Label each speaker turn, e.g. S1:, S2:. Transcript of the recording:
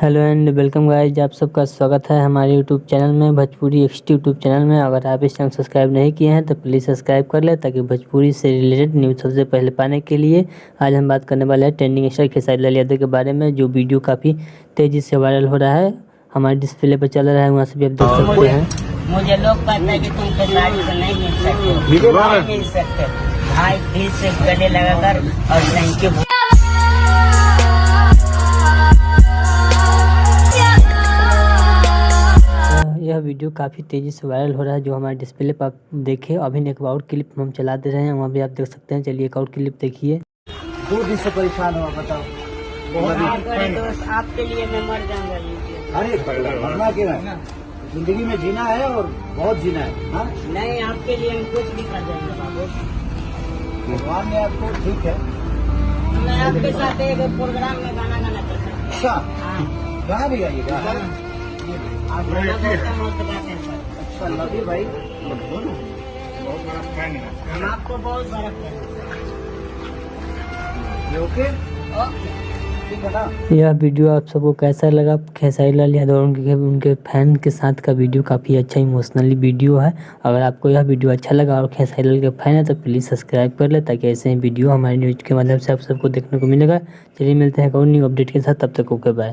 S1: Hello and welcome guys, आप सबका स्वागत है हमारे यूट्यूब चैनल में, भोजपुरी एक्सटी यूट्यूब चैनल में। अगर आप इस चैनल सब्सक्राइब नहीं किए हैं तो प्लीज़ सब्सक्राइब कर लें ताकि भोजपुरी से रिलेटेड न्यूज़ सबसे पहले पाने के लिए। आज हम बात करने वाले हैं ट्रेंडिंग स्टार खेसारी लाल यादव के बारे में, जो वीडियो काफ़ी तेज़ी से वायरल हो रहा है। हमारे डिस्प्ले पर चल रहा है, वहाँ से भी आप देख सकते हैं।
S2: मुझे लोग कहते हैं कि तुम खेसारी से नहीं मिल सकते भाई, दिल से गले लगाकर और थैंक यू।
S1: यह वीडियो काफ़ी तेज़ी से वायरल हो रहा है, जो हमारे डिस्प्ले पर आप देखें। अभी एक और क्लिप हम चला दे रहे हैं, वहाँ भी आप देख सकते हैं। चलिए एक और क्लिप देखिए।
S3: 2 दिन से परेशान हो, बताओ।
S2: दोस्त आपके लिए मैं मर जाऊंगा।
S3: अरे मरना क्यों है? जिंदगी में जीना है और बहुत जीना है। हाँ
S2: नहीं, आपके लिए हम कुछ भी कर देंगे बाबू।
S3: भगवान ने आपको, ठीक है।
S2: मैं आपके साथ एक प्रोग्राम में गाना गाना चाहता हूँ।
S3: अच्छा, गाना भी गाइएगा?
S2: आप गाना बहुत मस्त गाते हैं।
S3: अच्छा, लव यू भाई।
S2: हम आपको बहुत बड़ा फैन हैं।
S3: Okay,
S2: okay.
S3: ठीक है ना?
S1: यह वीडियो आप सबको कैसा लगा? खेसारी लाल यादव और उनके फैन के साथ का वीडियो काफ़ी अच्छा इमोशनली वीडियो है। अगर आपको यह वीडियो अच्छा लगा और खेसारी लाल के फैन है तो प्लीज़ सब्सक्राइब कर ले, ताकि ऐसे ही वीडियो हमारे न्यूज़ के माध्यम से आप सबको देखने को मिलेगा। चलिए मिलते हैं एक और न्यू अपडेट के साथ, तब तक ओके बाय।